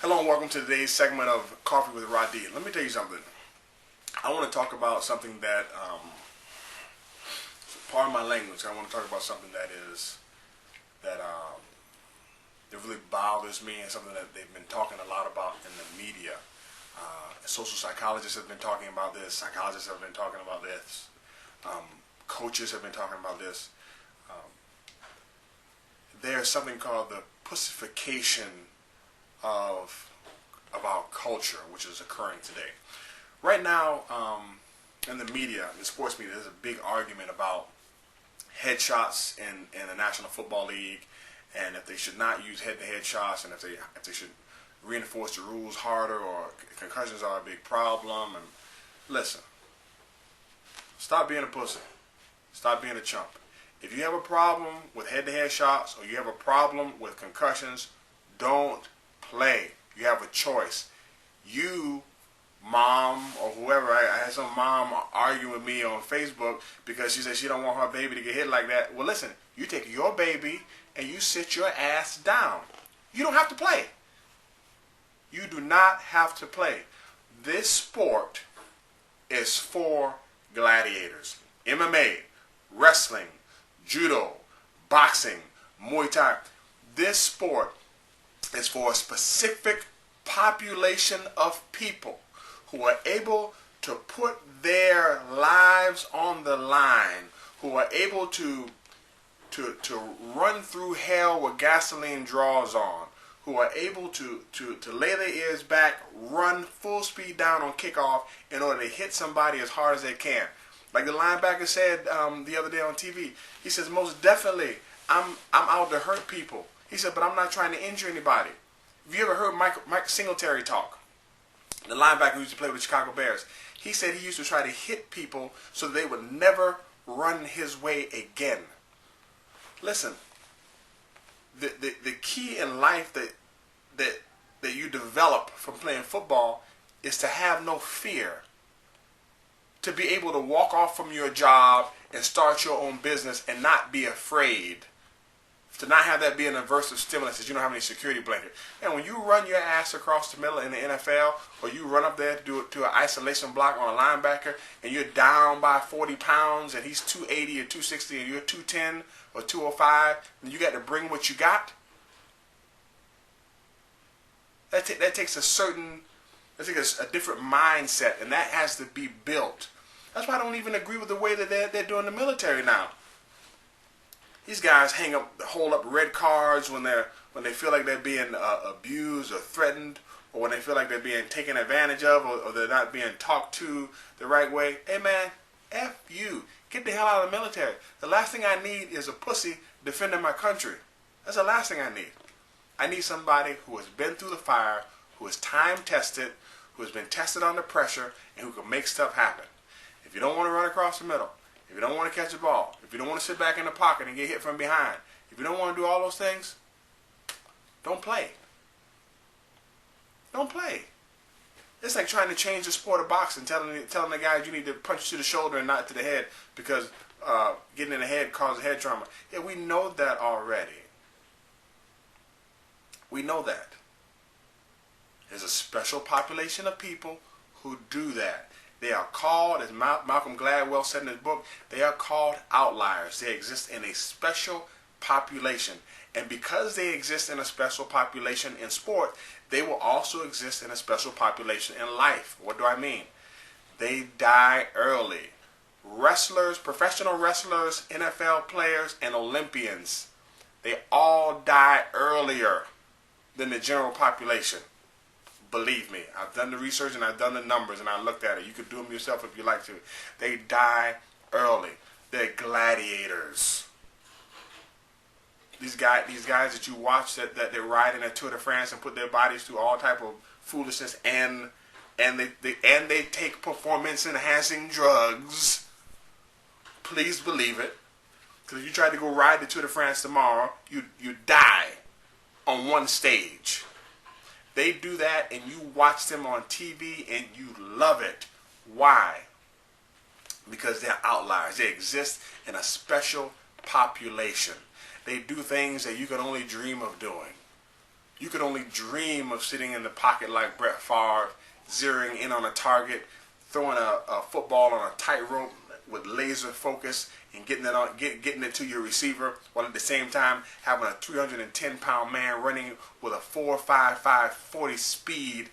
Hello and welcome to today's segment of Coffee with Rhadi. Let me tell you something. I want to talk about something that, pardon my language, I want to talk about something that really bothers me and something that they've been talking a lot about in the media. Social psychologists have been talking about this. Psychologists have been talking about this. Coaches have been talking about this. There's something called the Pussyfication of our culture, which is occurring today. Right now, in the media, in the sports media, there's a big argument about headshots in the National Football League, and if they should not use head-to-head shots, and if they should reinforce the rules harder, or concussions are a big problem. And listen, stop being a pussy. Stop being a chump. If you have a problem with head-to-head shots, or you have a problem with concussions, don't play. You have a choice. You, mom, or whoever, I had some mom arguing with me on Facebook because she said she don't want her baby to get hit like that. Well, listen, you take your baby and you sit your ass down. You don't have to play. You do not have to play. This sport is for gladiators. MMA, wrestling, judo, boxing, Muay Thai. This sport is for a specific population of people who are able to put their lives on the line, who are able to run through hell with gasoline draws on, who are able to lay their ears back, run full speed down on kickoff in order to hit somebody as hard as they can. Like the linebacker said the other day on TV, he says, most definitely, I'm out to hurt people. He said, but I'm not trying to injure anybody. Have you ever heard Mike Singletary talk? The linebacker who used to play with the Chicago Bears. He said he used to try to hit people so they would never run his way again. Listen, the key in life that you develop from playing football is to have no fear. To be able to walk off from your job and start your own business and not be afraid. To not have that be an aversive stimulus as you don't have any security blanket. And when you run your ass across the middle in the NFL, or you run up there to an isolation block on a linebacker, and you're down by 40 pounds, and he's 280 or 260, and you're 210 or 205, and you got to bring what you got, that takes a different mindset, and that has to be built. That's why I don't even agree with the way that they're doing the military now. These guys hold up red cards when they feel like they're being abused or threatened, or when they feel like they're being taken advantage of, or they're not being talked to the right way. Hey man, F you. Get the hell out of the military. The last thing I need is a pussy defending my country. That's the last thing I need. I need somebody who has been through the fire, who is time tested, who has been tested under pressure, and who can make stuff happen. If you don't want to run across the middle, if you don't want to catch a ball, if you don't want to sit back in the pocket and get hit from behind, if you don't want to do all those things, don't play. Don't play. It's like trying to change the sport of boxing, telling the guys you need to punch to the shoulder and not to the head because getting in the head causes head trauma. Yeah, we know that already. We know that. There's a special population of people who do that. They are called, as Malcolm Gladwell said in his book, they are called outliers. They exist in a special population. And because they exist in a special population in sport, they will also exist in a special population in life. What do I mean? They die early. Wrestlers, professional wrestlers, NFL players, and Olympians, they all die earlier than the general population. Believe me, I've done the research and I've done the numbers and I looked at it. You could do them yourself if you like to. They die early. They're gladiators. These guys that you watch that they ride in a Tour de France and put their bodies through all type of foolishness and they take performance enhancing drugs. Please believe it. Because if you try to go ride the Tour de France tomorrow, you die on one stage. They do that and you watch them on TV and you love it. Why? Because they're outliers. They exist in a special population. They do things that you can only dream of doing. You could only dream of sitting in the pocket like Brett Favre, zeroing in on a target, throwing a football on a tightrope with laser focus and getting it to your receiver, while at the same time having a 310-pound man running with a 4.55 40 speed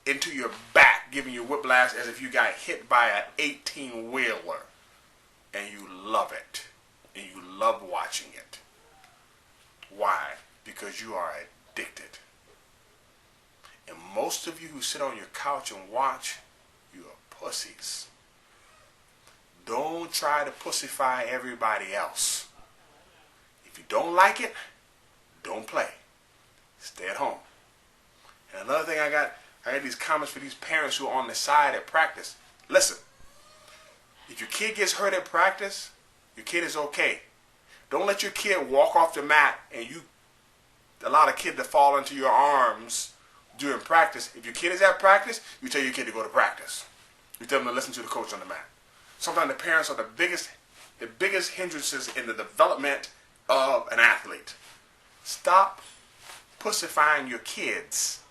into your back, giving you whiplash as if you got hit by an 18-wheeler. And you love it. And you love watching it. Why? Because you are addicted. And most of you who sit on your couch and watch, you are pussies. Don't try to pussify everybody else. If you don't like it, don't play. Stay at home. And another thing I got these comments for these parents who are on the side at practice. Listen, if your kid gets hurt at practice, your kid is okay. Don't let your kid walk off the mat and you allow the kid to fall into your arms during practice. If your kid is at practice, you tell your kid to go to practice. You tell them to listen to the coach on the mat. Sometimes the parents are the biggest hindrances in the development of an athlete. Stop pussifying your kids.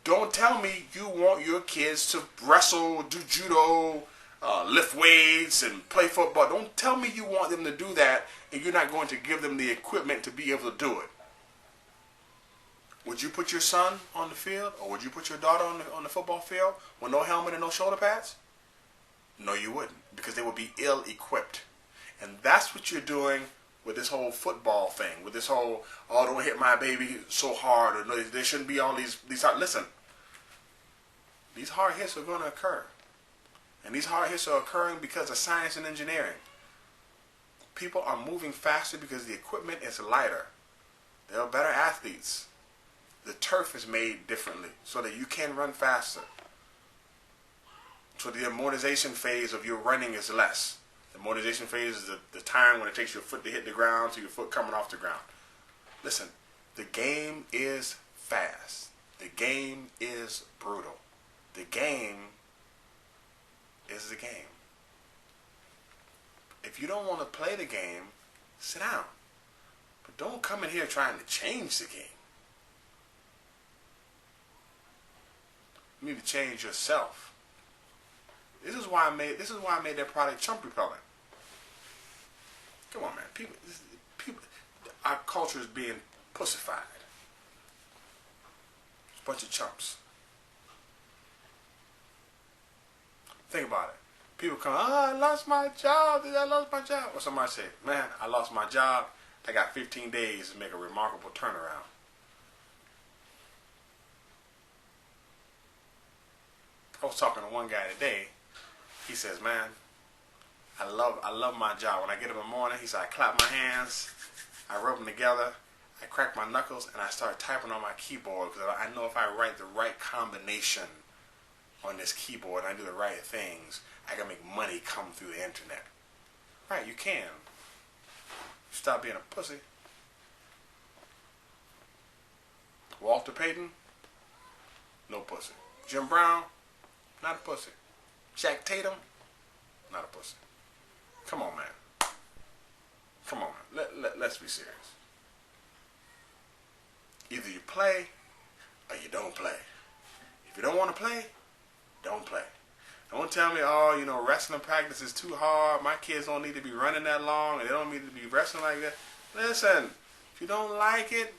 Don't tell me you want your kids to wrestle, do judo, lift weights, and play football. Don't tell me you want them to do that and you're not going to give them the equipment to be able to do it. Would you put your son on the field, or would you put your daughter on the football field with no helmet and no shoulder pads? No, you wouldn't, because they would be ill-equipped. And that's what you're doing with this whole football thing, with this whole, oh, don't hit my baby so hard, or no, there shouldn't be all these listen, these hard hits are going to occur. And these hard hits are occurring because of science and engineering. People are moving faster because the equipment is lighter. There are better athletes. The turf is made differently so that you can run faster. So the amortization phase of your running is less. The amortization phase is the time when it takes your foot to hit the ground to your foot coming off the ground. Listen, the game is fast. The game is brutal. The game is the game. If you don't want to play the game, sit down. But don't come in here trying to change the game. You need to change yourself. This is why I made that product Chump Repellent. Come on, man. People, our culture is being pussified. It's a bunch of chumps. Think about it. People come, I lost my job. I lost my job. Or somebody say, man, I lost my job. I got 15 days to make a remarkable turnaround. I was talking to one guy today. He says, man, I love my job. When I get up in the morning, he said, I clap my hands, I rub them together, I crack my knuckles, and I start typing on my keyboard because I know if I write the right combination on this keyboard and I do the right things, I can make money come through the internet. Right, you can. Stop being a pussy. Walter Payton, no pussy. Jim Brown, not a pussy. Shaq Tatum, not a pussy. Come on, man. Come on, man. Let's be serious. Either you play or you don't play. If you don't want to play, don't play. Don't tell me, oh, you know, wrestling practice is too hard. My kids don't need to be running that long, and they don't need to be wrestling like that. Listen, if you don't like it,